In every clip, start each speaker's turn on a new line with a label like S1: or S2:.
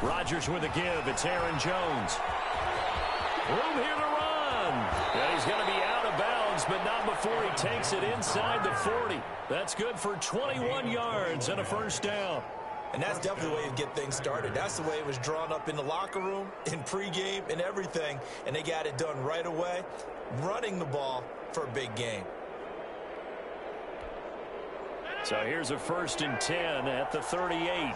S1: Rodgers with a give. It's Aaron Jones. Room here to run. And he's going to be out of bounds, but not before he takes it inside the 40. That's good for 21 yards and a first down.
S2: And that's definitely the way to get things started. That's the way it was drawn up in the locker room, in pregame, and everything. And they got it done right away, running the ball for a big game.
S1: So here's a 1st and 10 at the 38.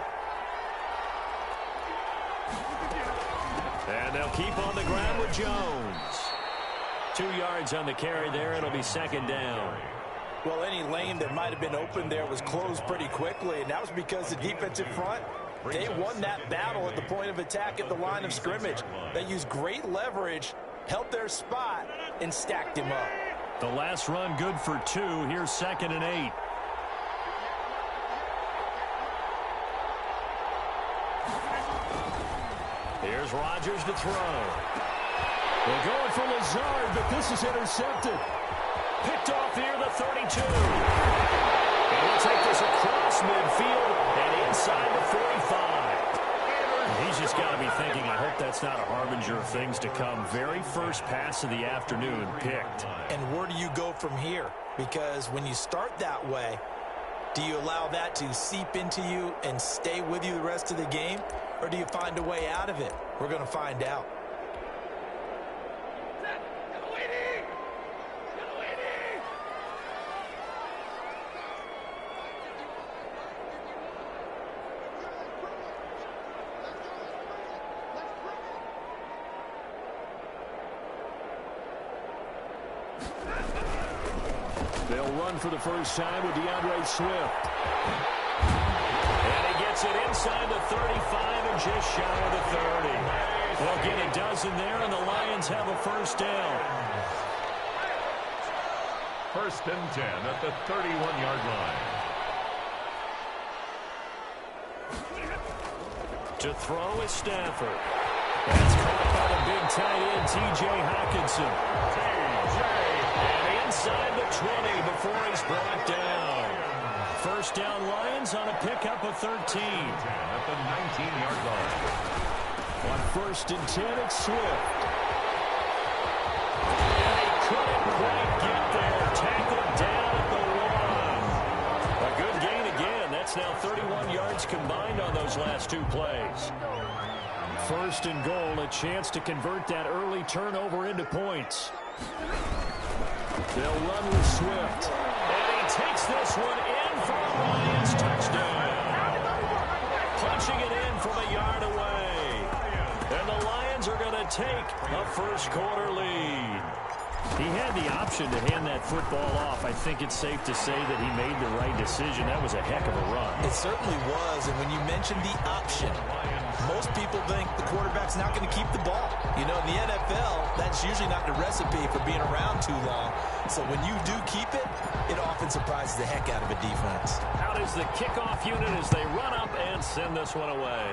S1: And they'll keep on the ground with Jones. 2 yards on the carry there. It'll be 2nd down.
S2: Well, any lane that might have been open there was closed pretty quickly, and that was because the defensive front, they won that battle at the point of attack at the line of scrimmage. They used great leverage, held their spot, and stacked him up.
S1: The last run good for 2. Here's 2nd and 8. Here's Rodgers to throw. They're going for Lazard, but this is intercepted. Picked off near the 32. And he'll take this across midfield and inside the 45. He's just got to be thinking, I hope that's not a harbinger of things to come. Very first pass of the afternoon picked.
S2: And where do you go from here? Because when you start that way, do you allow that to seep into you and stay with you the rest of the game? Or do you find a way out of it? We're going to find out.
S1: They'll run for the first time with DeAndre Swift. And he gets it inside the 35 and just shy of the 30. They'll get a dozen there, and the Lions have a first down.
S3: 1st and 10 at the 31-yard line.
S1: To throw is Stafford. That's caught by the big tight end, T.J. Hockenson. And inside the 20 before he's brought down. First down Lions on a pickup of 13.
S3: At the 19-yard line.
S1: On 1st and 10, it's Swift. And he couldn't quite get there. Tackled down at the 1. A good gain again. That's now 31 yards combined on those last 2 plays. 1st and goal, a chance to convert that early turnover into points. They'll run with Swift. And he takes this one in for a Lions touchdown. Punching it in from a yard away. And the Lions are going to take a first-quarter lead. He had the option to hand that football off. I think it's safe to say that he made the right decision. That was a heck of a run.
S2: It certainly was, and when you mentioned the option, most people think the quarterback's not going to keep the ball. You know, in the NFL, that's usually not the recipe for being around too long. So when you do keep it, it often surprises the heck out of a defense.
S1: Out is the kickoff unit as they run up and send this one away.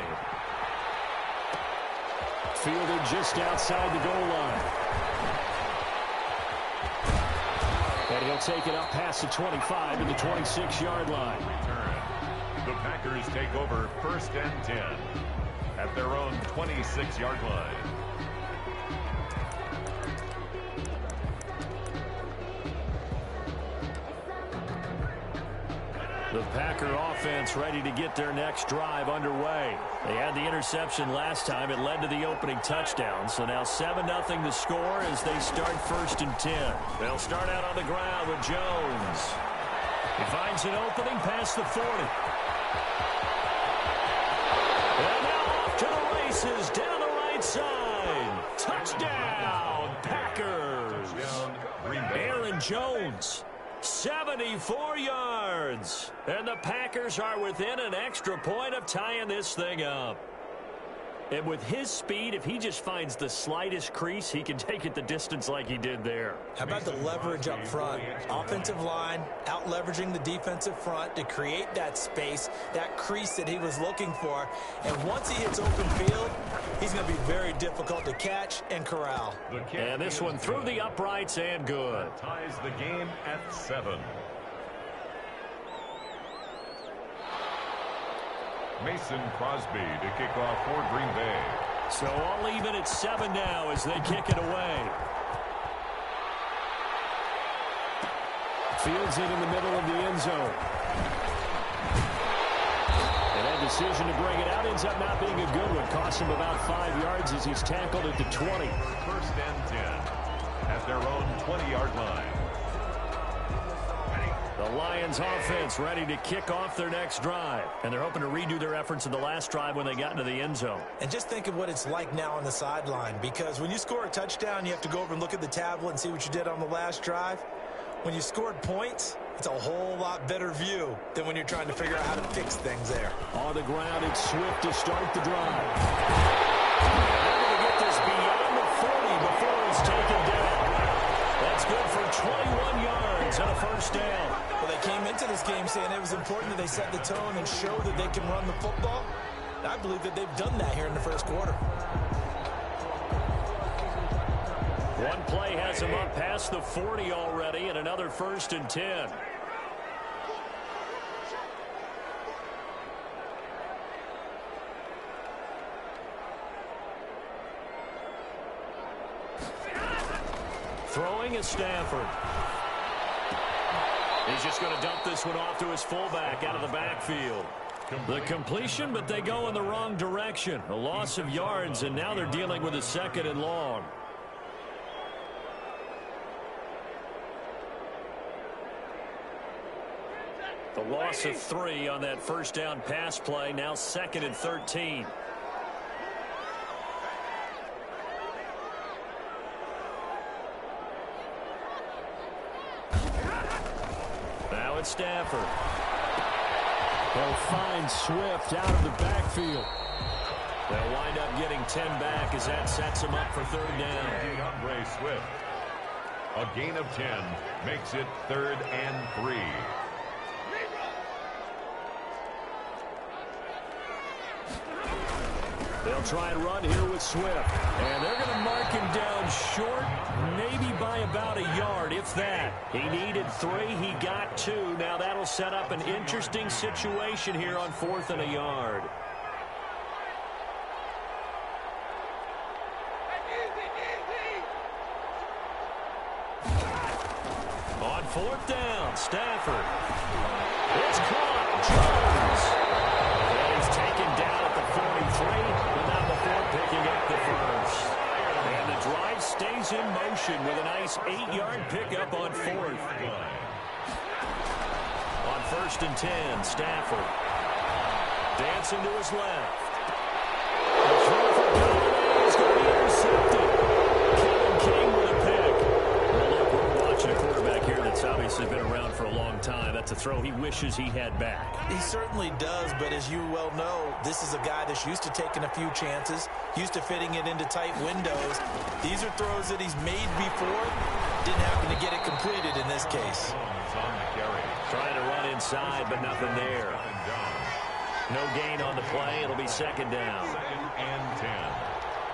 S1: Fielded just outside the goal line. And he'll take it up past the 25 to the 26-yard line.
S3: The Packers take over 1st and 10 at their own 26-yard line.
S1: The Packer offense ready to get their next drive underway. They had the interception last time. It led to the opening touchdown. So now 7-0 the score as they start 1st and 10. They'll start out on the ground with Jones. He finds an opening past the 40. And now off to the races down the right side. Touchdown, Packers. Aaron Jones. 74 yards. And the Packers are within an extra point of tying this thing up. And with his speed, if he just finds the slightest crease, he can take it the distance like he did there.
S2: How about the leverage up front? Offensive line out-leveraging the defensive front to create that space, that crease that he was looking for. And once he hits open field, he's going to be very difficult to catch and corral.
S1: And this one through the uprights and good.
S3: Ties the game at 7. Mason Crosby to kick off for Green Bay.
S1: So all even at 7 now as they kick it away. Fields it in the middle of the end zone. And that decision to bring it out ends up not being a good one. Costs him about 5 yards as he's tackled at the 20.
S3: First and 10 at their own 20-yard line.
S1: The Lions offense ready to kick off their next drive. And they're hoping to redo their efforts in the last drive when they got into the end zone.
S2: And just think of what it's like now on the sideline, because when you score a touchdown, you have to go over and look at the tablet and see what you did on the last drive. When you scored points, it's a whole lot better view than when you're trying to figure out how to fix things there.
S1: On the ground, it's Swift to start the drive. They're going to get this beyond the 40 before he's taken down. That's good for 21 yards and a first down.
S2: Well, they came into this game saying it was important that they set the tone and show that they can run the football. And I believe that they've done that here in the first quarter.
S1: One play has him up past the 40 already, and another first and 10. Throwing is Stafford. He's just going to dump this one off to his fullback out of the backfield. The completion, but they go in the wrong direction. A loss of yards, and now they're dealing with a second and long. The loss of 3 on that first down pass play. Now second and 13. Now it's Stafford. He'll find Swift out of the backfield. They'll wind up getting 10 back as that sets him up for third down.
S3: DeAndre Swift. A gain of 10 makes it 3rd and 3.
S1: They'll try and run here with Swift. And they're going to mark him down short, maybe by about a yard, if that. He needed 3. He got 2. Now that'll set up an interesting situation here on 4th and a yard. On 4th down, Stafford. It's caught. Jones. And he's taken down at the 43, but not before picking up the first. And the drive stays in motion with a nice 8-yard pickup on 4th. On 1st and 10, Stafford. Dancing to his left. The throw for Galladay is going to be intercepted. Kevin King with a pick. Well, look, we're watching a quarterback here that's obviously been around for a long time. That's a throw he wishes he had back.
S2: He certainly does, but as you well know, this is a guy that's used to taking a few chances, used to fitting it into tight windows. These are throws that he's made before. Didn't happen to get it completed in this case.
S1: Trying to run inside, but nothing there. No gain on the play. It'll be second down.
S3: 2nd and 10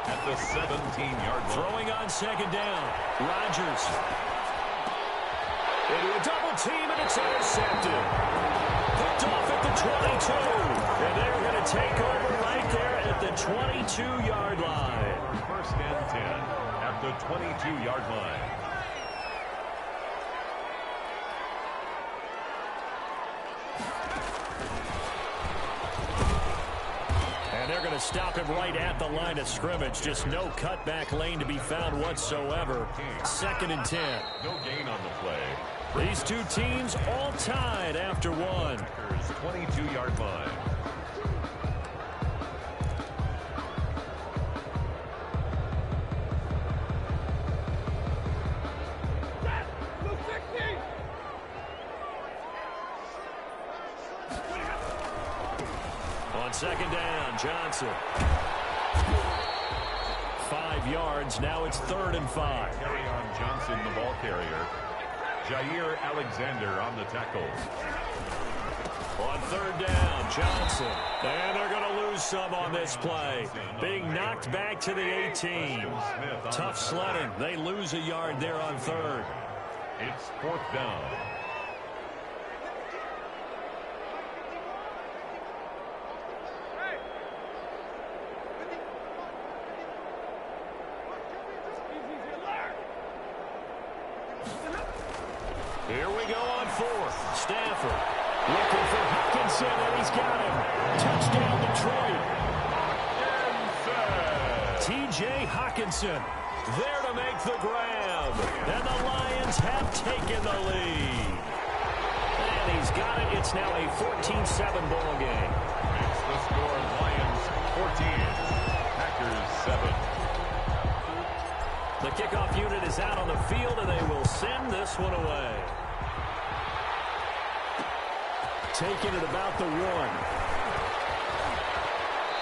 S3: at the 17-yard line.
S1: Throwing on second down. Rodgers. Into a double team, and it's intercepted. Picked off at the 22. And they're going to take over right there at the 22-yard line.
S3: 1st and 10 at the 22-yard line.
S1: And they're going to stop him right at the line of scrimmage. Just no cutback lane to be found whatsoever. 2nd and 10.
S3: No gain on the play.
S1: These two teams all tied after one.
S3: 22-yard line.
S1: On second down, Johnson. 5 yards. Now it's 3rd and 5.
S3: Carry on Johnson, the ball carrier. Jair Alexander on the tackle.
S1: On 3rd down, Johnson. And they're going to lose some on this play. Being knocked back to the 18. Tough sledding. They lose a yard there on 3rd.
S3: It's 4th down.
S1: Looking for Hockenson, and he's got him. Touchdown, Detroit. T.J. Hockenson there to make the grab. And the Lions have taken the lead. And he's got it. It's now a 14-7 ball game.
S3: It's the score, Lions 14, Packers 7.
S1: The kickoff unit is out on the field, and they will send this one away. Taking it about the 1.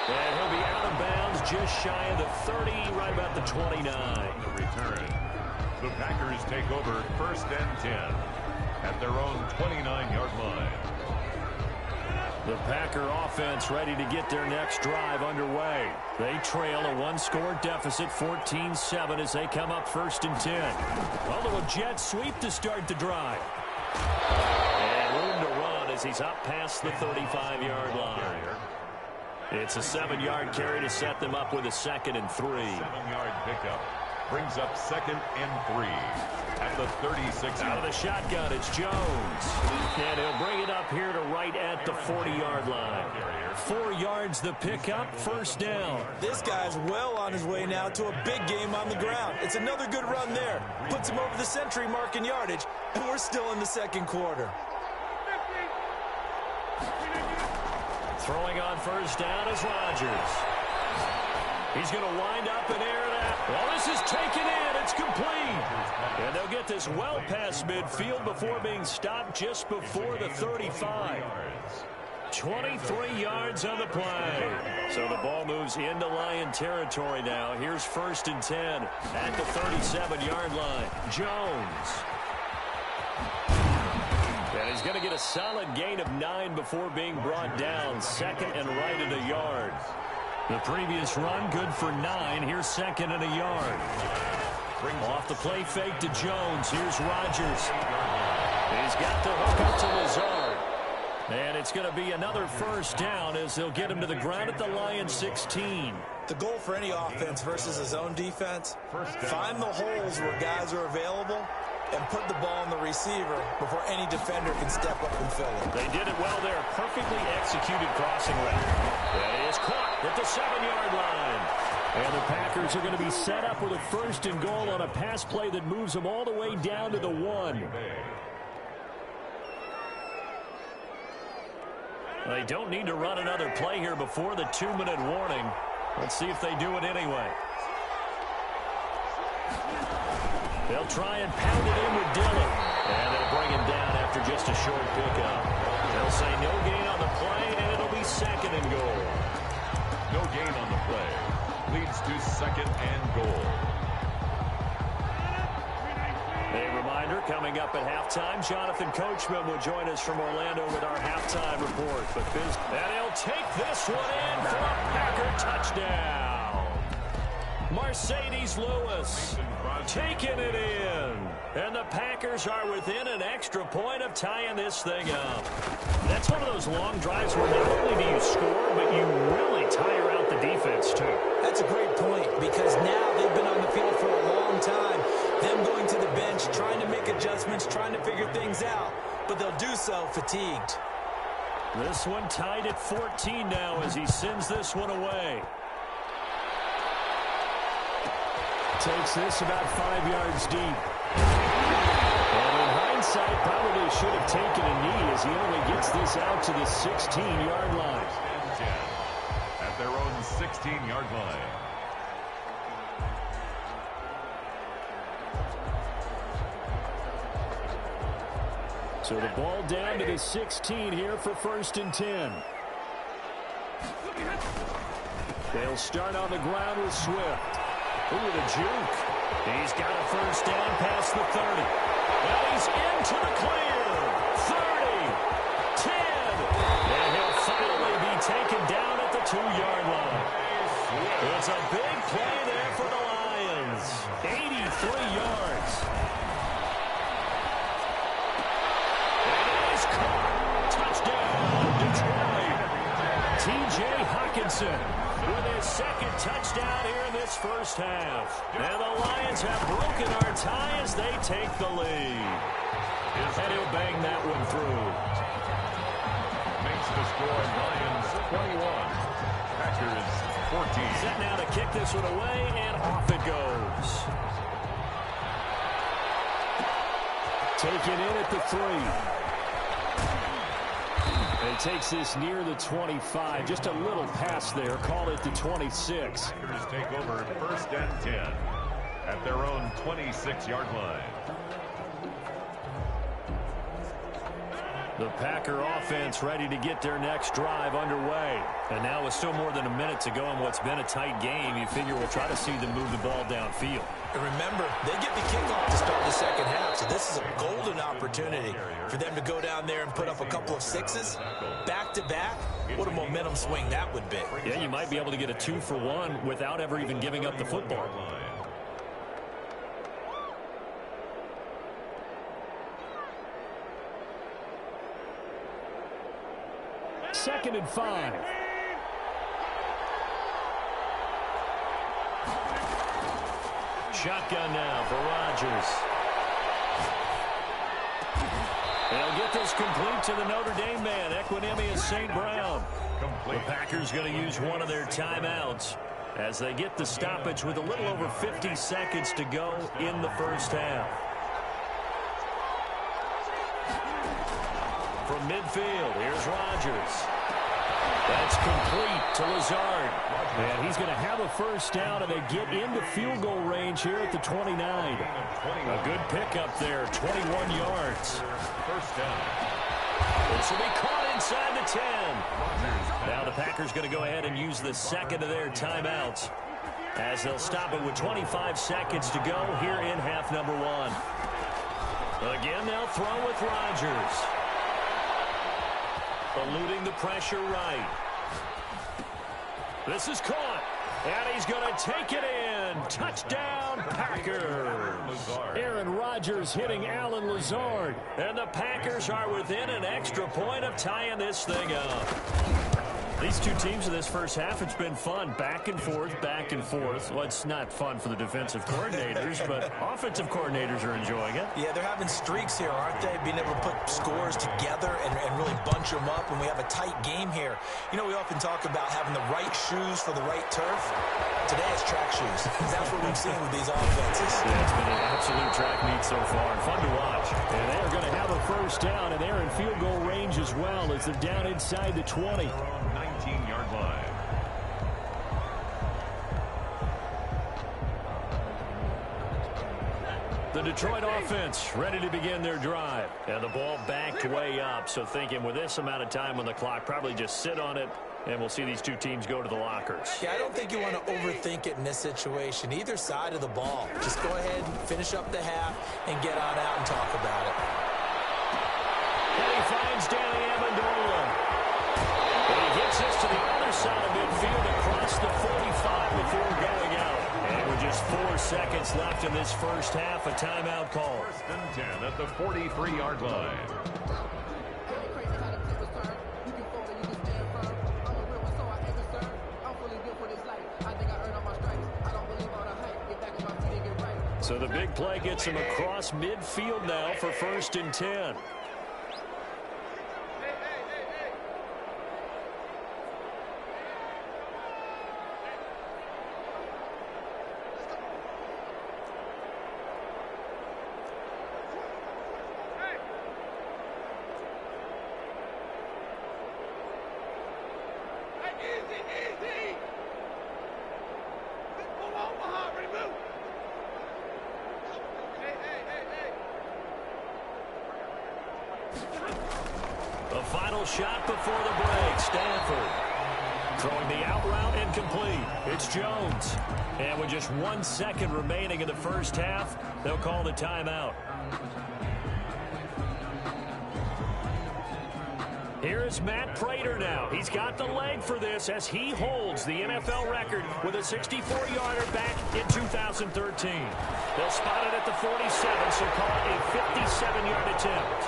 S1: And he'll be out of bounds just shy of the 30, right about the 29.
S3: The return. The Packers take over 1st and 10 at their own 29-yard line.
S1: The Packer offense ready to get their next drive underway. They trail a 1-score deficit, 14-7, as they come up 1st and 10. A little jet sweep to start the drive. And room to run as he's up past the 35-yard line. It's a 7-yard carry to set them up with a 2nd and 3.
S3: 7-yard pickup brings up 2nd and 3 at the 36.
S1: Out of the shotgun, it's Jones. And he'll bring it up here to right at the 40-yard line. 4 yards the pickup, 1st down.
S2: This guy's well on his way now to a big game on the ground. It's another good run there. Puts him over the century mark in yardage, and we're still in the 2nd quarter.
S1: Throwing on 1st down is Rodgers. He's going to wind up and air it out. Well, this is taken in. It's complete. And they'll get this well past midfield before being stopped just before the 35. 23 yards on the play. So the ball moves into Lion territory now. Here's 1st and 10 at the 37-yard line. Jones. And he's going to get a solid gain of 9 before being brought down. 2nd and right at a yard. The previous run good for 9. Here's 2nd and a yard. Off the play fake to Jones. Here's Rodgers. He's got the hook up to Lazard. And it's going to be another 1st down as they'll get him to the ground at the Lions 16.
S2: The goal for any offense versus his own defense, find the holes where guys are available and put the ball on the receiver before any defender can step up and fill it.
S1: They did it well there. Perfectly executed crossing route. That is caught at the 7-yard line. And the Packers are going to be set up with a 1st and goal on a pass play that moves them all the way down to the 1. They don't need to run another play here before the 2-minute warning. Let's see if they do it anyway. They'll try and pound it in with Dillon. And they'll bring him down after just a short pickup. They'll say no gain on the play, and it'll be 2nd and goal.
S3: No gain on the play. Leads to 2nd and goal.
S1: A reminder, coming up at halftime, Jonathan Coachman will join us from Orlando with our halftime report. And he'll take this one in for a Packer touchdown. Mercedes Lewis taking it in. And the Packers are within an extra point of tying this thing up. That's one of those long drives where not only do you score, but you really tire out the defense too.
S2: That's a great point because now they've been on the field for a long time. Them going to the bench, trying to make adjustments, trying to figure things out, but they'll do so fatigued.
S1: This one tied at 14 now as he sends this one away. Takes this about 5 yards deep. And in hindsight, probably should have taken a knee as he only gets this out to the 16-yard line.
S3: At their own 16-yard line.
S1: So the ball down to the 16 here for 1st and 10. They'll start on the ground with Swift. Ooh, the juke. He's got a 1st down past the 30. And he's into the clear. 30, 10. And he'll finally be taken down at the 2-yard line. It's a big play there for the Lions. 83 yards. T.J. Hockenson with his 2nd touchdown here in this 1st half. And the Lions have broken our tie as they take the lead. And he'll bang that one through.
S3: makes the score Lions 21, Packers 14.
S1: Set now to kick this one away, and off it goes. Taken in at the 3. And takes this near the 25. Just a little pass there. Call it the 26.
S3: Packers take over 1st and 10 at their own 26-yard line.
S1: The Packer offense ready to get their next drive underway. And now with still more than a minute to go in what's been a tight game, you figure we'll try to see them move the ball downfield.
S2: And remember, they get the kickoff to start the second half, so this is a golden opportunity for them to go down there and put up a couple of sixes back-to-back. What a momentum swing that would be.
S1: Yeah, you might be able to get a 2-for-1 without ever even giving up the football. 2nd and 5. Shotgun now for Rodgers. They'll get this complete to the Notre Dame man, Equanimeous St. Brown. The Packers going to use one of their timeouts as they get the stoppage with a little over 50 seconds to go in the first half. From midfield, here's Rodgers. That's complete to Lazard. And he's going to have a first down, and they get into field goal range here at the 29. A good pickup there, 21 yards.
S3: First down.
S1: This will be caught inside the 10. Now the Packers going to go ahead and use the second of their timeouts as they'll stop it with 25 seconds to go here in half number 1. Again, they'll throw with Rodgers. Eluding the pressure right. This is caught. And he's going to take it in. Touchdown, Packers. Aaron Rodgers hitting Alan Lazard. And the Packers are within an extra point of tying this thing up. These two teams in this first half, it's been fun. Back and forth, back and forth. Well, it's not fun for the defensive coordinators, but offensive coordinators are enjoying it.
S2: Yeah, they're having streaks here, aren't they? Being able to put scores together and really bunch them up, and we have a tight game here. You know, we often talk about having the right shoes for the right turf. Today it's track shoes. That's what we've seen with these offenses.
S1: Yeah, it's been an absolute track meet so far, and fun to watch. And they're going to have a first down, and they're in field goal range as well as they're down inside the 20.
S3: 19-yard line.
S1: The Detroit offense ready to begin their drive. And the ball backed way up, so thinking with this amount of time on the clock, probably just sit on it, and we'll see these two teams go to the lockers.
S2: Yeah, I don't think you want to overthink it in this situation. Either side of the ball. Just go ahead and finish up the half and get on out and talk about it.
S1: And he finds Danny Amendola. And he gets this to the other side of midfield across the 45 before going out. And with just 4 seconds left in this first half, a timeout call.
S3: 1st and 10 at the 43-yard line.
S1: So the big play gets him across midfield now for 1st and 10. The final shot before the break. Stanford throwing the out route incomplete. It's Jones. And with just 1 second remaining in the first half, they'll call the timeout. Here is Matt Prater now. He's got the leg for this as he holds the NFL record with a 64-yarder back in 2013. They'll spot it at the 47, so call it a 57-yard attempt.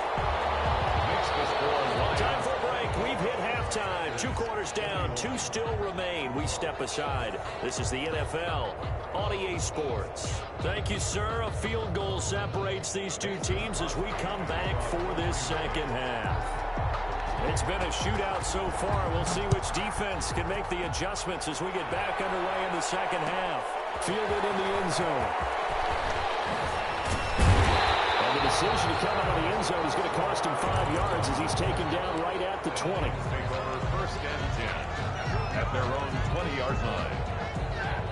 S1: Time for a break. We've hit halftime. 2 quarters down. 2 still remain. We step aside. This is the NFL on EA Sports. Thank you, sir. A field goal separates these two teams as we come back for this second half. It's been a shootout so far. We'll see which defense can make the adjustments as we get back underway in the second half. Fielded in the end zone. And the decision to come out of the end zone is going to cost him 5 yards as he's taken down right at the 20.
S3: Take over first and 10 at their own 20-yard line.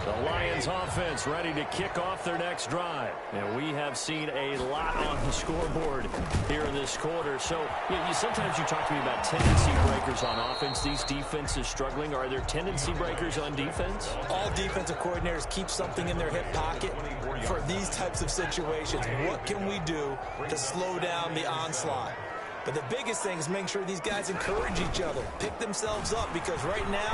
S1: The Lions offense ready to kick off their next drive. And we have seen a lot on the scoreboard here in this quarter. So sometimes you talk to me about tendency breakers on offense. These defenses struggling. Are there tendency breakers on defense?
S2: All defensive coordinators keep something in their hip pocket for these types of situations. What can we do to slow down the onslaught? But the biggest thing is make sure these guys encourage each other, pick themselves up, because right now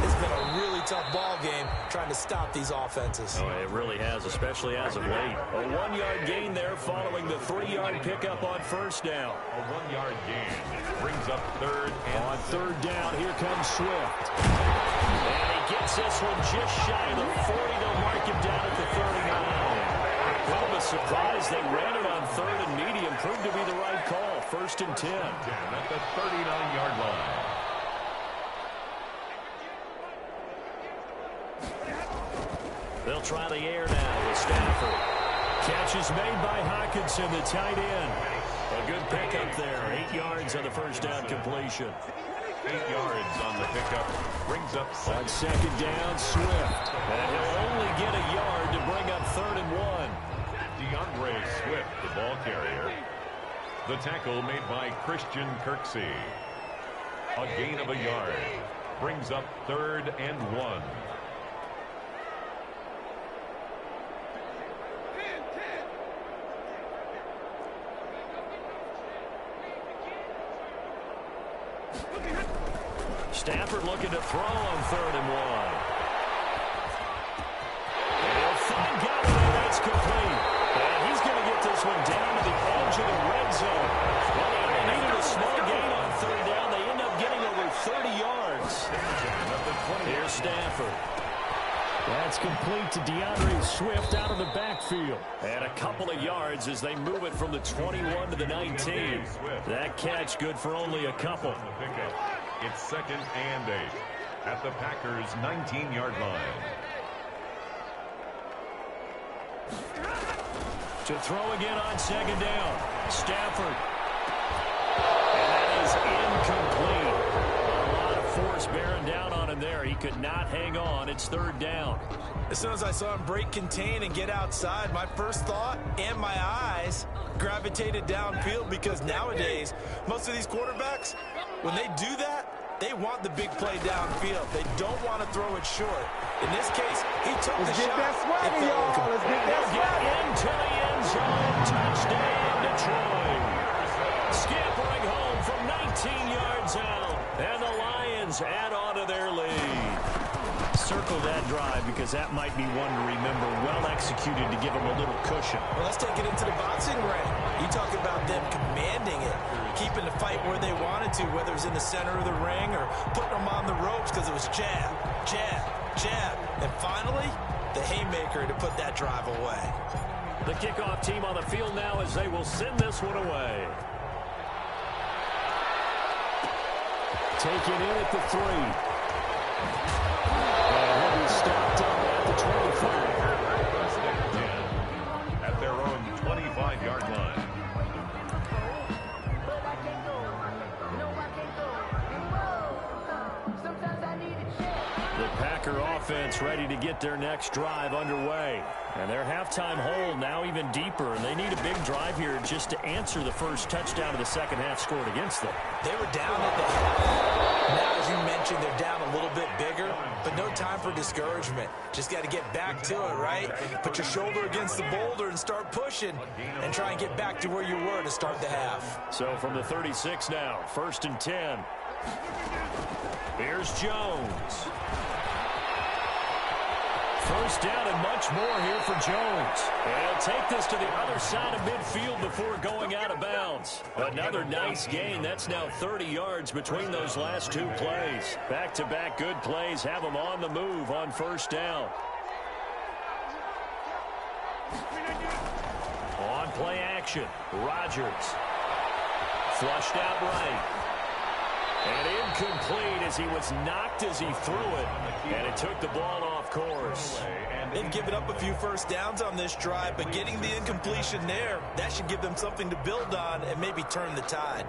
S2: it's been a really tough ball game trying to stop these offenses.
S1: Oh, it really has, especially as of late. A 1-yard gain there following the 3-yard pickup on first down.
S3: A 1-yard gain brings up third and
S1: on third down. Here comes Swift. And he gets this one just shy of the 40. They'll mark him down at the 39. Well, the surprise, they ran it on third and medium. Proved to be the right call. First and 10.
S3: At the 39-yard line.
S1: They'll try the air now with Stafford. Catch is made by Hockenson, the tight end. A good pickup there. 8 yards on the first down completion.
S3: 8 yards on the pickup. Brings up
S1: on second down, Swift. And he'll only get a yard to bring up 3rd and 1.
S3: DeAndre Swift, the ball carrier. The tackle made by Christian Kirksey. A gain of a yard. Brings up 3rd and 1.
S1: Stafford looking to throw on 3rd and 1. And he'll find Galloway. That's complete. And he's going to get this one down to the edge of the red zone. Well, they only needed a small gain on 3rd down. They end up getting over 30 yards. Here's Stafford. That's complete to DeAndre Swift out of the backfield. And a couple of yards as they move it from the 21 to the 19. That catch good for only a couple.
S3: It's 2nd and 8 at the Packers' 19-yard line.
S1: To throw again on 2nd down. Stafford. And that is incomplete. A lot of force bearing down on him there. He could not hang on. It's 3rd down.
S2: As soon as I saw him break contain and get outside, my first thought and my eyes gravitated downfield, because nowadays, most of these quarterbacks, when they do that, they want the big play downfield. They don't want to throw it short. In this case, he took the shot.
S4: Let's get
S1: into the end zone. Touchdown, Detroit. Scampering home from 19 yards out. And the Lions add on to their lead. Circle that drive, because that might be one to remember. Well executed to give them a little cushion.
S2: Well, let's take it into the boxing ring. You talk about them commanding it, keeping the fight where they wanted to, whether it was in the center of the ring or putting them on the ropes, because it was jab, jab, jab. And finally, the haymaker to put that drive away.
S1: The kickoff team on the field now as they will send this one away. Taken in at the 3. And he'll be stopped up at the 25.
S3: At their own 25-yard line.
S1: The Packer offense ready to get their next drive underway. And their halftime hole now even deeper, and they need a big drive here just to answer the first touchdown of the second half scored against them.
S2: They were down at the half. Now, as you mentioned, they're down a little bit bigger, but no time for discouragement. Just got to get back to it, right? Put your shoulder against the boulder and start pushing and try and get back to where you were to start the half.
S1: So from the 36 now, 1st and 10. Here's Jones. First down and much more here for Jones. And he'll take this to the other side of midfield before going out of bounds. Another nice gain. That's now 30 yards between those last 2 plays. Back-to-back good plays have them on the move on first down. On play action, Rodgers. Flushed out right. And incomplete as he was knocked as he threw it. And it took the ball off course.
S2: They've given up a few first downs on this drive, but getting the incompletion there, that should give them something to build on and maybe turn the tide.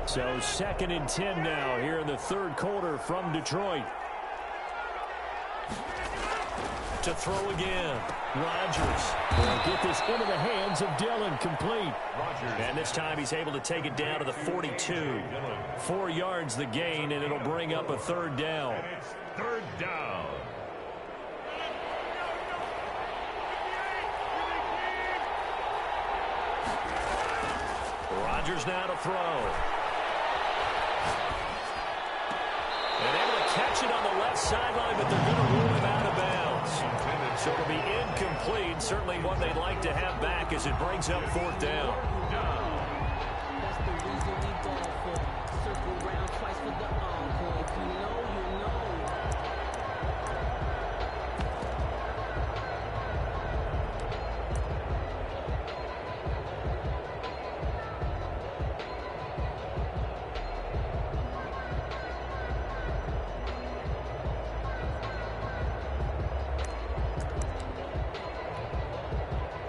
S1: So 2nd and 10 now here in the third quarter from Detroit. To throw again. Rodgers will get this into the hands of Dillon, complete. And this time he's able to take it down to the 42. 4 yards the gain, and it'll bring up a third down.
S3: And it's third down.
S1: Rodgers now to throw. And able to catch it on the left sideline, but they're going to rule him out of bounds. So it'll be incomplete. Certainly one they'd like to have back as it brings up 4th down.
S4: That's the reason we go for circle round twice for the encore. If you know, you know.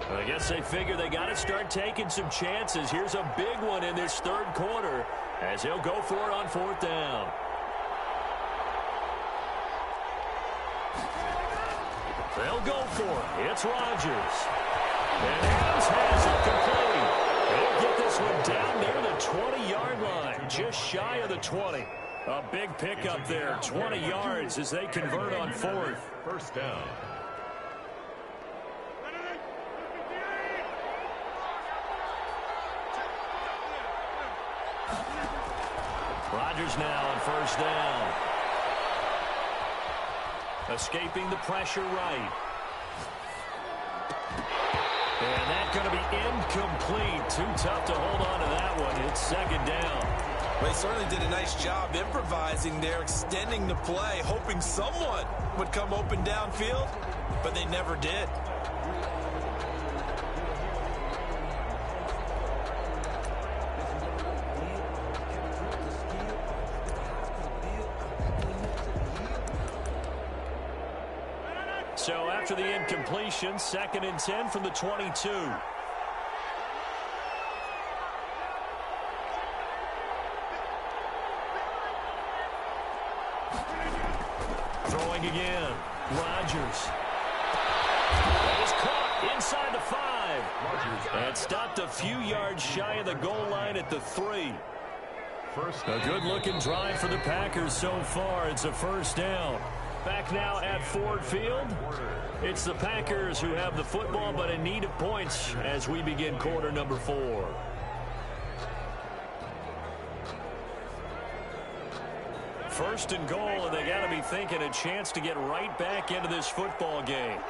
S1: I guess they figure they got to start taking some chances. Here's a big one in this third quarter as he'll go for it on 4th down. They'll go for it. It's Rodgers. And Adams has it complete. They'll get this one down near the 20-yard line, just shy of the 20. A big pickup there, 20 yards as they convert on 4th.
S3: First down.
S1: Rodgers now on 1st down. Escaping the pressure right. And that's going to be incomplete. Too tough to hold on to that one. It's 2nd down.
S2: They certainly did a nice job improvising there, extending the play, hoping someone would come open downfield, but they never did.
S1: So after the incompletion, 2nd and 10 from the 22. Throwing again. Rodgers. That is caught inside the 5. And stopped a few yards shy of the goal line at the 3. A good-looking drive for the Packers so far. It's a 1st down. Back now at Ford Field. It's the Packers who have the football, but in need of points as we begin quarter number 4. First and goal, and they got to be thinking a chance to get right back into this football game.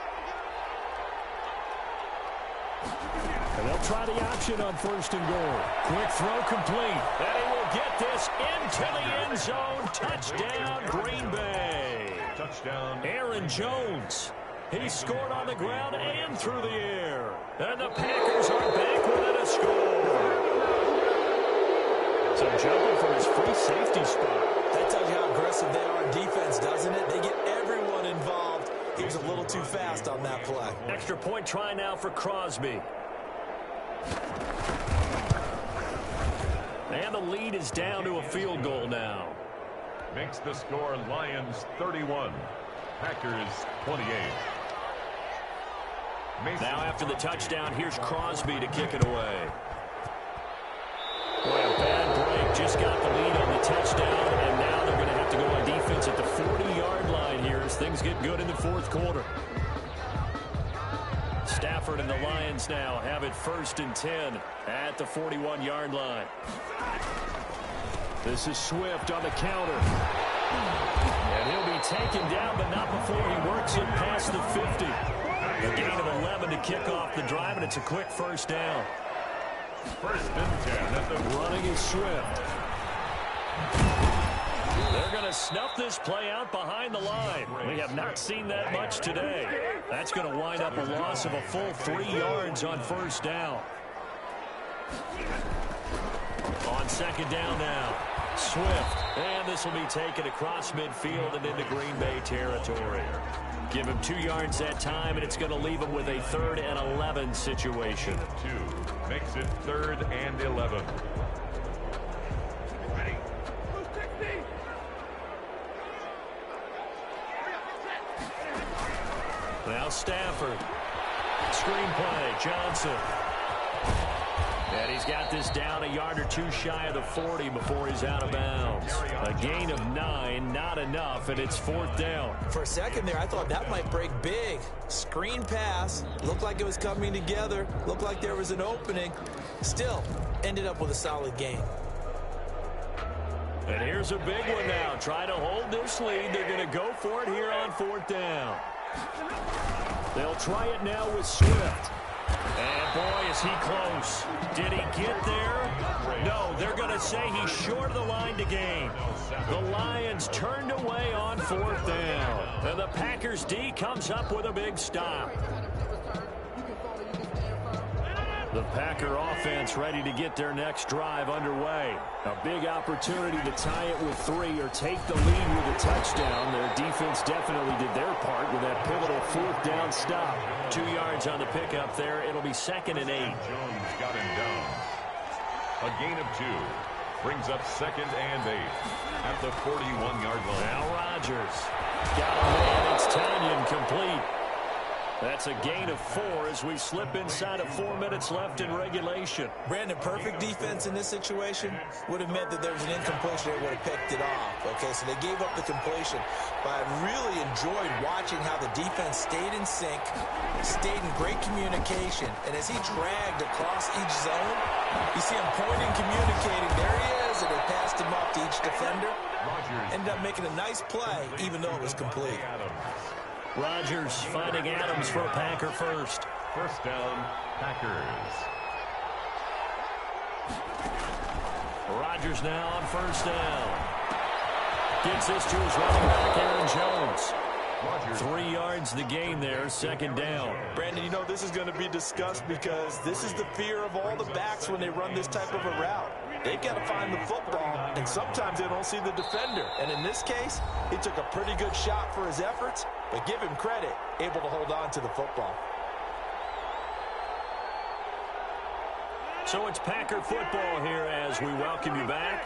S1: And they'll try the option on 1st and goal. Quick throw complete. And he will get this into the end zone. Touchdown, Green Bay.
S3: Touchdown.
S1: Aaron Jones. He scored on the ground and through the air. And the Packers are back within a score. So jumping from his free safety spot.
S2: That tells you how aggressive they are on defense, doesn't it? They get everyone involved. He was a little too fast on that play.
S1: Extra point try now for Crosby. And the lead is down to a field goal now.
S3: Makes the score Lions 31, Packers 28.
S1: Now after the touchdown, here's Crosby to kick it away. Boy, a bad break. Just got the lead on the touchdown, and now they're going to have to go on defense at the 40-yard line here as things get good in the 4th quarter. Stafford and the Lions now have it 1st and 10 at the 41-yard line. This is Swift on the counter. And he'll be taken down, but not before he works it past the 50. A gain of 11 to kick off the drive, and it's a quick first down.
S3: First and 10 at the
S1: running is Swift. They're going to snuff this play out behind the line. We have not seen that much today. That's going to wind up a loss of a full 3 yards on first down. On second down now, Swift. And this will be taken across midfield and into Green Bay territory. Give him 2 yards that time, and it's going to leave him with a 3rd and 11 situation.
S3: 2 makes it 3rd and 11.
S1: Now Stafford. Screenplay, Johnson. And he's got this down a yard or 2 shy of the 40 before he's out of bounds. A gain of 9, not enough, and it's 4th down.
S2: For a second there, I thought that might break big. Screen pass. Looked like it was coming together. Looked like there was an opening. Still, ended up with a solid gain.
S1: And here's a big one now. Try to hold this lead. They're going to go for it here on 4th down. They'll try it now with Swift. And boy, is he close. Did he get there? No, they're going to say he's short of the line to gain. The Lions turned away on 4th down. And the Packers D comes up with a big stop. The Packer offense ready to get their next drive underway. A big opportunity to tie it with 3 or take the lead with a touchdown. Their defense definitely did their part with that pivotal 4th down stop. 2 yards on the pickup there. It'll be 2nd and 8.
S3: Jones got him down. A gain of 2 brings up 2nd and 8 at the 41-yard line.
S1: Now Rodgers got a man. It's Tanyan complete. That's a gain of 4 as we slip inside of 4 minutes left in regulation.
S2: Brandon, perfect defense in this situation would have meant that there was an incompletion. They would have picked it off. Okay, so they gave up the completion. But I really enjoyed watching how the defense stayed in sync, stayed in great communication. And as he dragged across each zone, you see him pointing, communicating. There he is, and they passed him off to each defender. Ended up making a nice play, even though it was complete.
S1: Rodgers finding Adams for a Packer first.
S3: First down, Packers.
S1: Rodgers now on first down. Gets this to his running back, Aaron Jones. 3 yards the gain there, 2nd down.
S2: Brandon, you know this is going to be discussed because this is the fear of all the backs when they run this type of a route. They've got to find the football, and sometimes they don't see the defender. And in this case, he took a pretty good shot for his efforts, but give him credit, able to hold on to the football.
S1: So it's Packer football here as we welcome you back.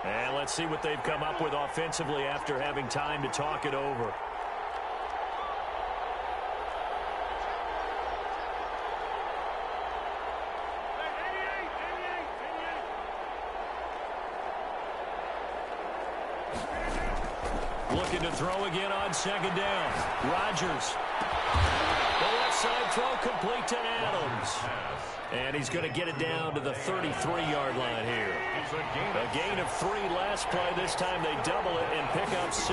S1: And let's see what they've come up with offensively after having time to talk it over. Looking to throw again on 2nd down. Rodgers. The left side throw complete to Adams. And he's going to get it down to the 33-yard line here. A gain of 3 last play. This time they double it and pick up 6.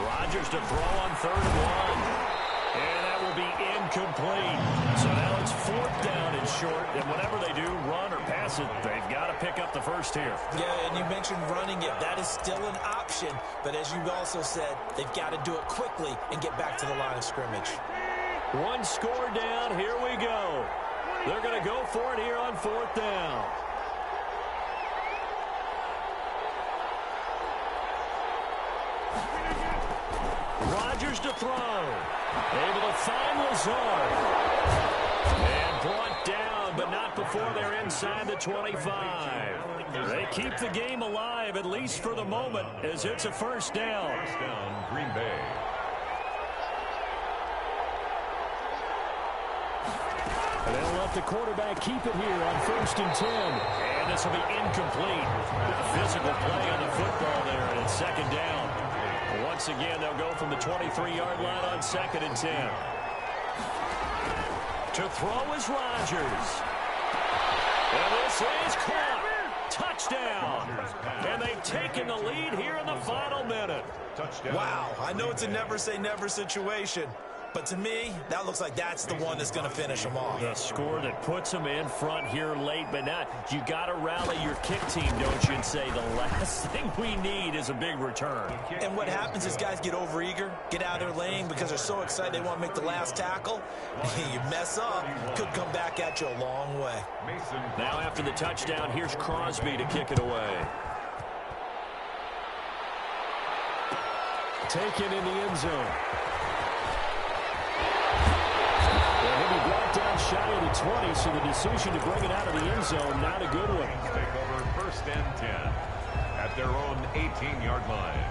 S1: Rodgers to throw on 3rd and 1. And that will be incomplete. So now it's 4th down and short. And whatever they do, run or pass it, they've got to pick up the first here.
S2: Yeah, and you mentioned running it. That is still an option. But as you also said, they've got to do it quickly and get back to the line of scrimmage.
S1: 1 score down. Here we go. They're going to go for it here on 4th down. Rodgers to throw. Able to find Lazard. And brought down, but not before they're inside the 25. They keep the game alive, at least for the moment, as it's a first down.
S3: First down, Green Bay.
S1: And they'll let the quarterback keep it here on 1st and 10. And this will be incomplete. A physical play on the football there, and it's 2nd down. Once again, they'll go from the 23-yard line on 2nd and 10. To throw is Rodgers. And this is caught. Touchdown. And they've taken the lead here in the final minute.
S3: Touchdown.
S2: Wow, I know it's a never say never situation, But to me, that looks like that's the one that's going to finish them off.
S1: The score that puts them in front here late, but not. You got to rally your kick team, don't you, and say the last thing we need is a big return.
S2: And what happens is guys get overeager, get out of their lane because they're so excited they want to make the last tackle. You mess up, could come back at you a long way.
S1: Now after the touchdown, here's Crosby to kick it away. Taken in the end zone. Well, he'll be brought down shy of the 20, so the decision to bring it out of the end zone, not a good one.
S3: Take over 1st and 10 at their own 18-yard line.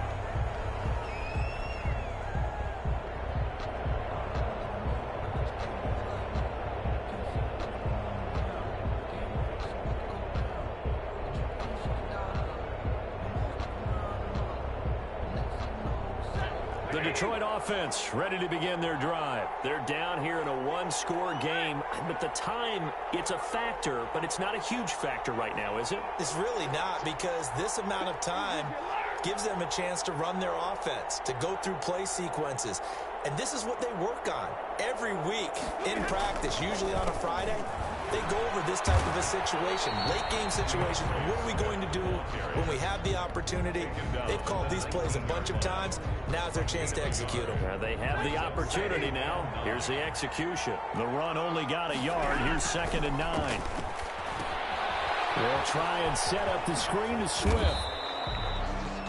S1: The Detroit offense ready to begin their drive. They're down here in a one-score game, but the time, it's a factor, but it's not a huge factor right now, is it?
S2: It's really not, because this amount of time gives them a chance to run their offense, to go through play sequences. And this is what they work on every week in practice, usually on a Friday. They go over this type of a situation, late game situation. What are we going to do when we have the opportunity? They've called these plays a bunch of times. Now's their chance to execute them.
S1: They have the opportunity now. Here's the execution. The run only got a yard. Here's 2nd and 9. They'll try and set up the screen to Swift.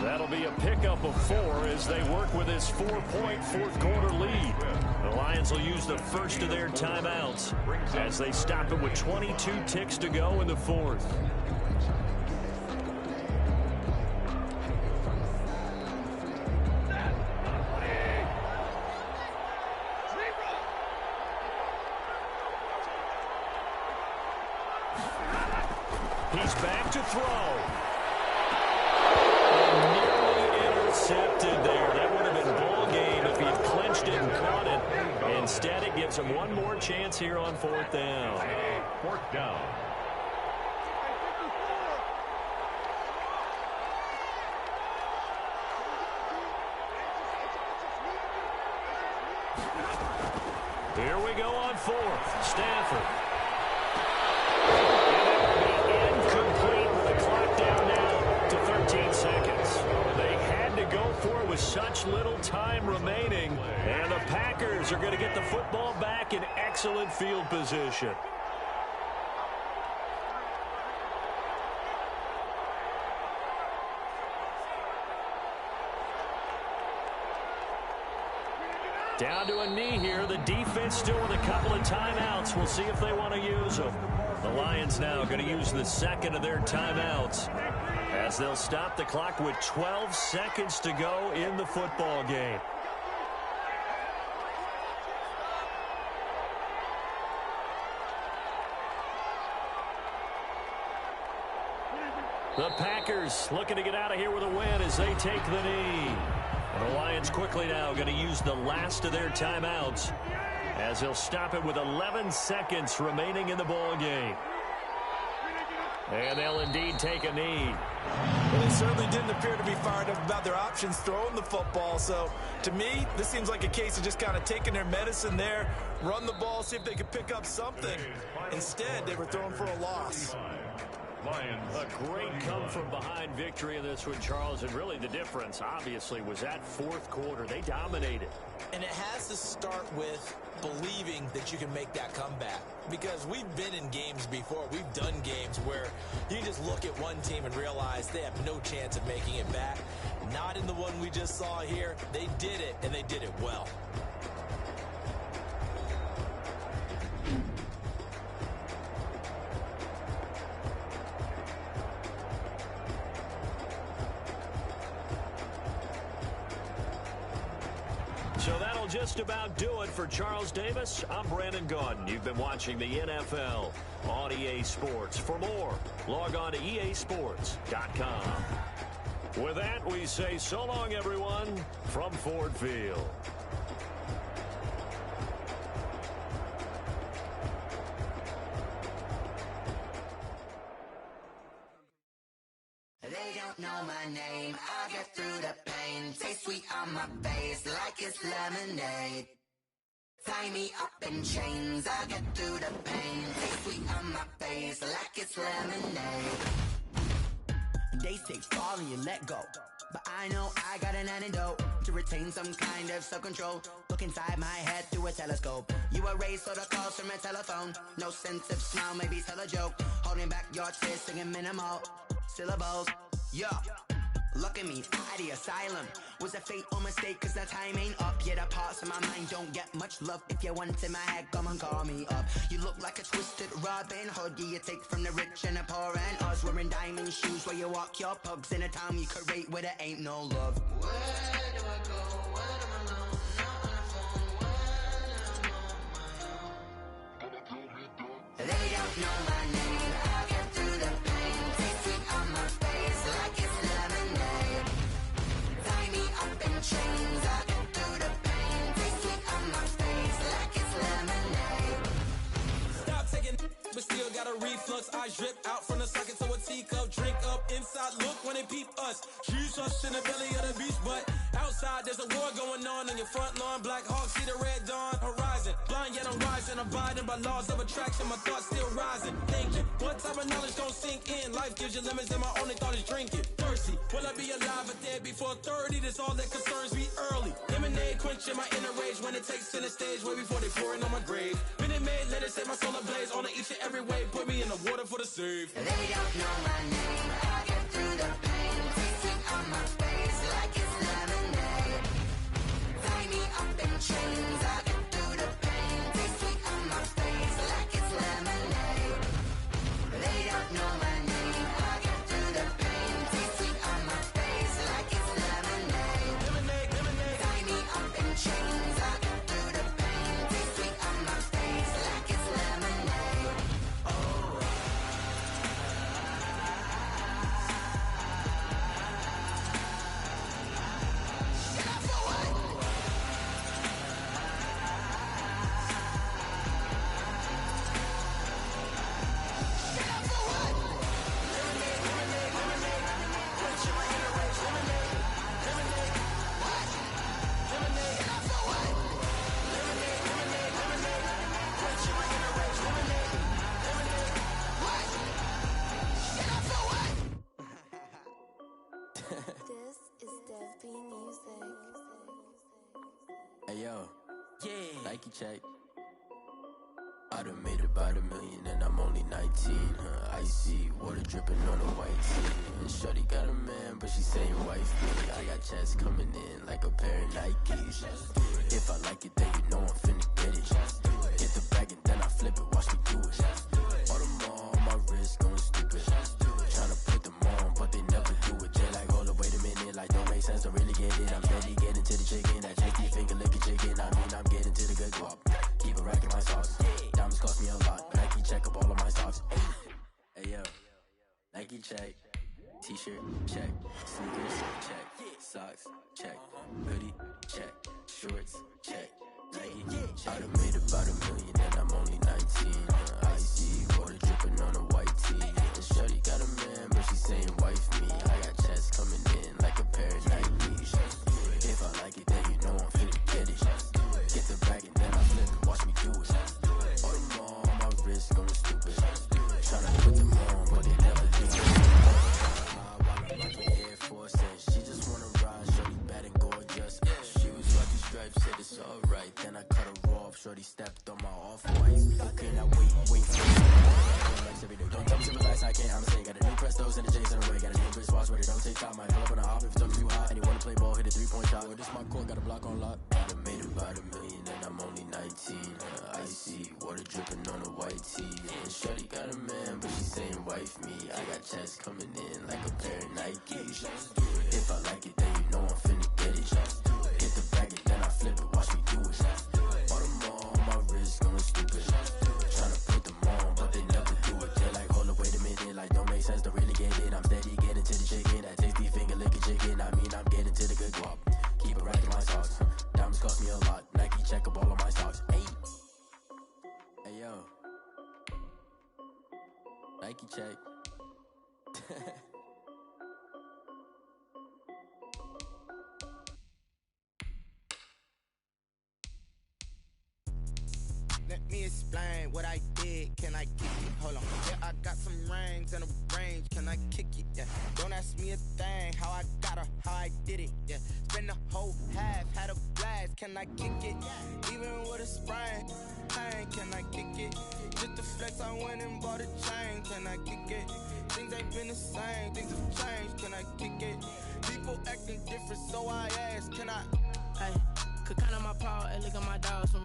S1: That'll be a pickup of 4 as they work with this 4-point fourth-quarter lead. The Lions will use the first of their timeouts as they stop it with 22 ticks to go in the fourth. He's back to throw. Intercepted there. That would have been ball game if he had clinched it and caught it. Instead, it gives him one more chance here on 4th down.
S3: 4th down.
S1: Here we go on 4th. Stafford. Incomplete with the clock down now to 13 seconds. They had to go for it with such little time remaining. And the Packers are going to get the football back in excellent field position. Down to a knee here. The defense still with a couple of timeouts. We'll see if they want to use them. The Lions now going to use the second of their timeouts as they'll stop the clock with 12 seconds to go in the football game. The Packers looking to get out of here with a win as they take the knee. And the Lions quickly now going to use the last of their timeouts as they'll stop it with 11 seconds remaining in the ball game. And they'll indeed take a knee.
S2: Well, they certainly didn't appear to be fired up about their options throwing the football. So, to me, this seems like a case of just kind of taking their medicine there, run the ball, see if they could pick up something. Instead, they were throwing for a loss.
S3: Lions.
S1: A great come-from-behind victory in this one, Charles. And really the difference, obviously, was that 4th quarter. They dominated.
S2: And it has to start with believing that you can make that comeback. Because we've been in games before. We've done games where you just look at one team and realize they have no chance of making it back. Not in the one we just saw here. They did it, and they did it well.
S1: So that'll just about do it for Charles Davis. I'm Brandon Gaudin. You've been watching the NFL on EA Sports. For more, log on to easports.com. With that, we say so long, everyone, from Ford Field.
S5: They don't know my name, I get through the pain. Taste sweet on my face like it's lemonade. Tie me up in chains, I'll get through the pain. Taste sweet on my face like it's lemonade. They say fall and you let go, but I know I got an antidote to retain some kind of self-control. Look inside my head through a telescope. You erase all the calls from a telephone. No sense of smile, maybe tell a joke. Holding back your tears, singing minimal syllables. Yeah. Look at me, out the asylum. Was a fate or mistake, cause the time ain't up. Yet the parts of my mind don't get much love. If you want in my head, come and call me up. You look like a twisted Robin Hood. Yeah, you take from the rich and the poor and us. Wearing diamond shoes where you walk your pugs in a town you could rate where there ain't no love. Where do I go? When I'm alone? Not on the phone. When I'm on my own. They don't know my name. I'll get through the pain. Taste sweet on my face like it's lemonade. Tie me up in chains. I'll get through the pain. Taste sweet on my face like it's lemonade.
S6: Stop taking, but still got a reflux. I drip out from the socket to a teacup. Drink up inside, look when they peep us. Shoes us in the belly of the beach, but outside there's a war going on your front lawn. Black Hawk, see the red dawn horizon. Blind yet I'm rising, abiding by laws of attraction. My thoughts still rising, thinking what type of knowledge don't sink in. Life gives you limits and my only thought is drinking. Thirsty, will I be alive or dead before 30? That's all that concerns me early. Lemonade quenching my inner rage when it takes center stage way before they pour it on my grave. Minute Maid, let it set my soul ablaze on each and every way. Put me in the water for the save.
S5: They don't know my name. I'll get through the pain. Taste sweet on my face like it's lemonade. Tie me up in chains. I'll get through the pain. Taste sweet on my face like it's lemonade. They don't know my name. I'll get through the pain. Taste sweet on my face like it's lemonade.
S6: Lemonade, lemonade.
S5: Tie me up in chains. I'll get through the pain. Taste sweet on my face like it's lemonade.
S7: This is Dev B Music.
S8: Hey yo, Nike check. I done made about $1 million and I'm only 19. Icy water dripping on a white tee. And shorty got a man, but she saying wife me. I got checks coming in like a pair of Nikes. If I like it, then you know I'm finna get it. Get the bag and then I flip it, watch me do it. All them on my wrist going stupid. Tryna put them on, but they never do it. They're like, hold up, wait a minute, like don't make sense, don't really get it. I'm steady getting to the chicken, that chicky finger licking chicken. I mean, I'm getting to the good guap. Keep a rack in my socks. Diamonds cost me a lot. Nike check up all of my socks. Hey yo, Nike check. T-shirt check. Sneakers check. Socks check. Hoodie check. Shorts check. Nike check. I done made about $1 million and I'm only 19. Icy water dripping on a white tee. And shorty got a man, but she saying wife me. I got checks coming in like a pair of Nikes. If I like it, then you know I'm finna get it. Get the bag and then I flip it, watch me do it. All them on my wrist going stupid. Tryna put them on, but they never do it. Air Force and she just wanna ride. Shorty bad and gorgeous. She was lucky stripes, said it's alright. Then I cut her off. Shorty stepped on my off-white. Okay, now wait. Every day. Don't tell me to relax, I can't. I'm saying got a new Prestos and the J's in the way. Got a new wristwatch where they don't take time. I pull up on a hop if it's too hot. And you wanna play ball, hit a 3-point shot. Well, this my court, got a block on lock. I done made about $1 million and I'm only 19. Icy water dripping on a white tee. And shorty got a man, but she saying wife me. I got checks coming in like a pair of Nikes. If I like it, then you know I'm finna get it. Get the bag and then I flip it, watch me do it. All them on my wrist going stupid. Tryna put them on, but they never do it. They're like, hold up, wait a minute, like don't make sense, don't really get it. I'm steady getting to the chicken, that tasty finger licking chicken. I mean, I'm getting to the good guap. Keep a rack in my socks. Diamonds cost me a lot. Nike check up all of my stocks. Hey yo, Nike check.
S9: me explain what I did. Can I kick it? Hold on. Yeah, I got some rings and a range. Can I kick it? Yeah. Don't ask me a thing. How I got her, how I did it. Yeah. Spend the whole half, had a blast. Can I kick it? Even with a sprain. Pain, can I kick it? Just to flex, I went and bought a chain. Can I kick it? Things ain't been the same. Things have changed. Can I kick it? People acting different, so I ask. Can I?
S10: Hey, could count on my power and look at my dogs from.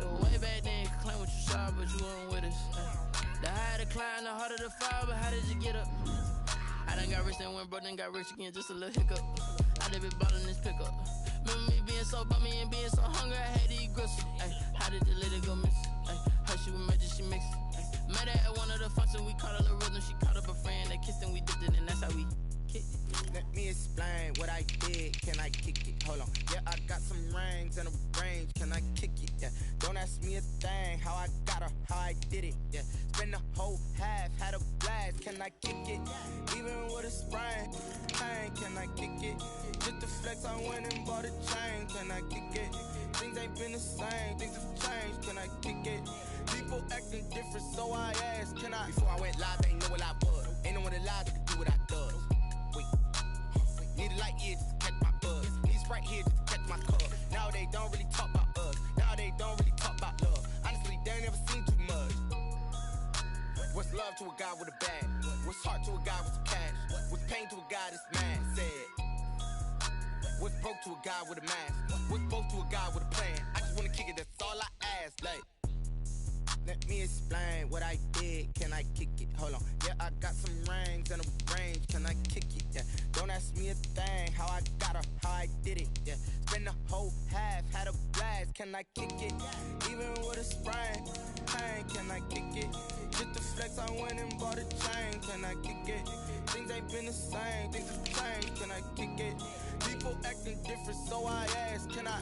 S10: It was way back then, could claim what you saw, but you weren't with us. The higher the climb, the harder the fall, but how did you get up? I done got rich and went broke, then got rich again, just a little hiccup. I done been ballin' this pickup. Remember me being so bummy and being so hungry, I had to eat gristle. Ay, how did the lady go miss? Ay, her she was magic, she mixed. Met her at one of the functions, we caught a little rhythm, she caught up a friend, they kissed and we dipped it, and that's how we kicked it.
S9: Let me explain what I did. Can I kick it? Hold on. Yeah, I got some rings and a range. Can I kick it? Yeah. Don't ask me a thing. How I got her, how I did it. Yeah. Spend the whole half, had a blast. Can I kick it? Even with a sprain. Pain, can I kick it? Just to flex, I went and bought a chain. Can I kick it? Things ain't been the same. Things have changed. Can I kick it? People acting different, so I asked. Can I? Before I went live, they ain't know what I was. Ain't no one alive that could do what I does. Wait. Need a light here just to catch my buzz. Need Sprite here just to catch my cup. Now they don't really talk about us. Now they don't really talk about love. Honestly, they ain't never seen too much. What's love to a guy with a bag? What's heart to a guy with some cash? What's pain to a guy that's mad? Said. What's broke to a guy with a mask? What's broke to a guy with a plan? I just wanna kick it, that's all I ask. Like, let me explain what I did. Can I kick it? Hold on. Yeah, I got some rings and a range. Can I kick it? Yeah. Don't ask me a thing. How I got her, how I did it. Yeah. Spend the whole half, had a blast. Can I kick it? Even with a sprain. Pain, can I kick it? Just to flex, I went and bought a chain. Can I kick it? Things ain't been the same. Things have changed. Can I kick it? People acting different, so I ask. Can I?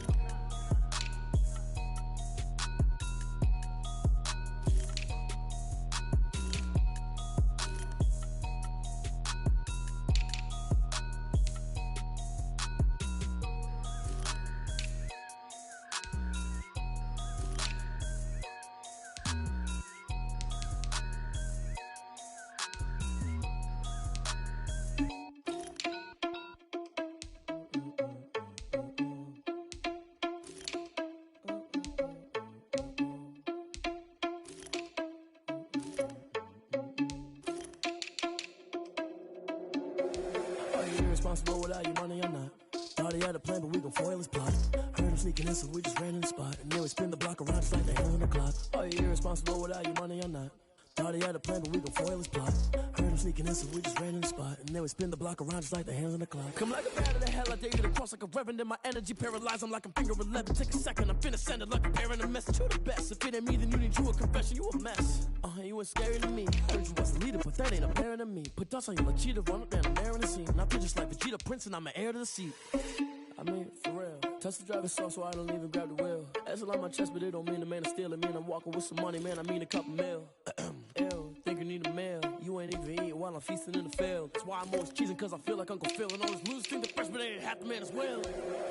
S11: Responsible without your money or not. Thought he had a plan, but we gon' foil his plot. Heard him sneaking in, so we just ran in the spot. And then we spin the block around just like the hand on the clock. Are you irresponsible without your money or not? Thought he had a plan, but we gon' foil his plot. Heard him sneaking in, so we just ran in the spot. And then we spin the block around just like the hands on the clock. Come like a bat of the hell, I dare you to cross like a reverend. In my energy paralyzed, I'm like I'm finger 11. Take a second, I'm finna send it like a bearing a message to the best. If it ain't me, then you need you a confession, you a mess. You ain't scary to me. Heard you was a leader, but that ain't apparent to me. Put dust on you like cheetah, run up down the air in the scene. Now I just like Vegeta Prince, and I'm an heir to the seat. I mean, for real. Touch the driver's soft, so I don't even grab the wheel. That's on my chest, but it don't mean the man is stealing. Man, I'm walking with some money, man, I mean a couple mil. Ew, think you need a meal. You ain't even eating while I'm feasting in the field. That's why I'm always cheesing, cause I feel like Uncle Phil. And all those losers think the freshman ain't half the man as well.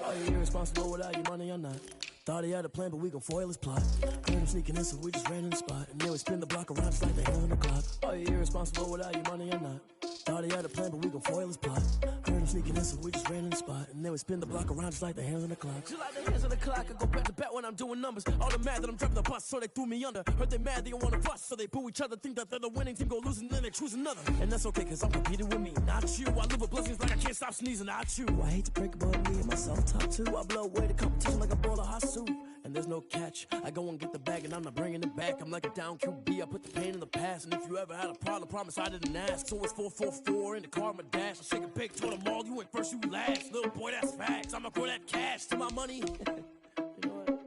S11: Are you irresponsible without your money or not? Thought he had a plan, but we gon' foil his plot. Heard him sneaking in, so we just ran in the spot. And then we spin the block around just like the hand on the clock. Are you irresponsible without your money or not? Thought he had a plan, but we gon' foil his plot. Heard him sneaking in, so we just ran in the spot. And then we spin the block around just like the hands on the clock. Just like the hands on the clock, I go back to back when I'm doing numbers. All the mad that I'm driving the bus, so they threw me under. Heard they mad, they don't wanna bust, so they boo each other. Think that they're the winning team, go losing, then they choose another. And that's okay, cause I'm competing with me, not you. I live with blessings like I can't stop sneezing, not you. I hate to break about me and myself top two. I blow away the competition like a bowl of hot soup. And there's no catch, I go and get the bag and I'm not bringing it back. I'm like a down QB, I put the pain in the past. And if you ever had a problem, promise I didn't ask. So it's 444 in the car, my dash. I shake a big to them all, you ain't first, you last. Little boy, that's facts, I'ma throw that cash to my money. You know what?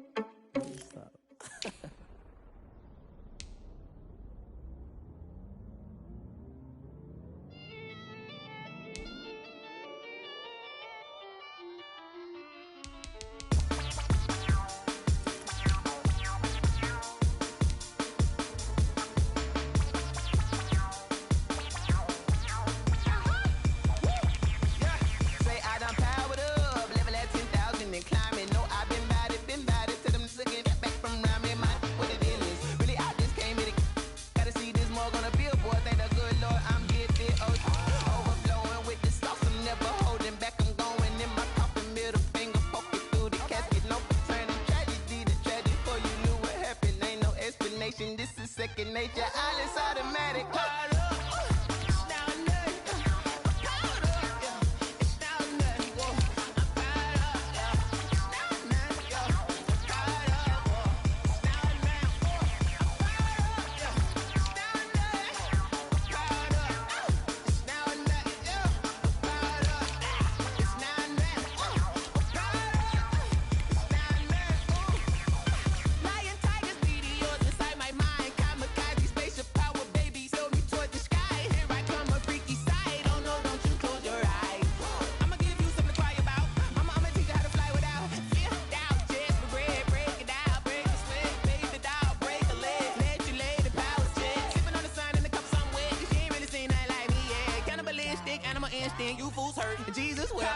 S11: Let me stop.
S12: Say I done powered up, level at 10,000 and climbing. No, I've been
S9: station. This is second nature. All is automatic.
S6: You fools hurt. Jesus will.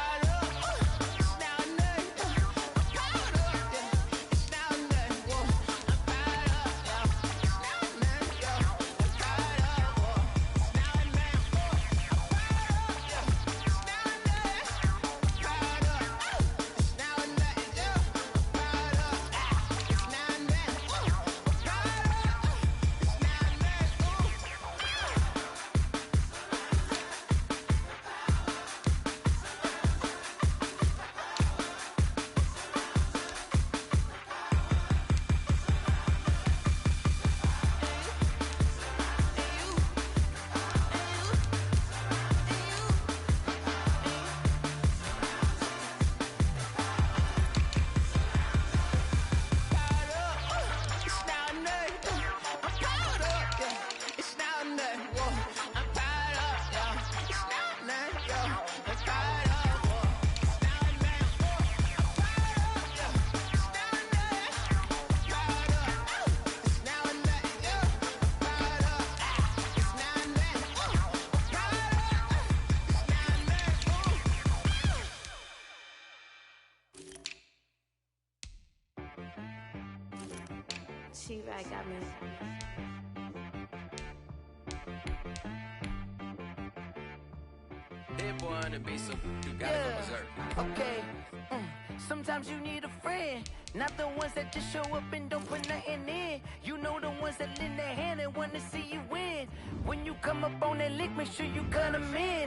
S7: She-Rag got me.
S8: That boy on the beat, so you gotta go berserk.
S12: Okay. Sometimes you need a friend, not the ones that just show up and don't put nothing in. You know the ones that lend their hand and want to see you win. When you come up on that lick, make sure you cut them in.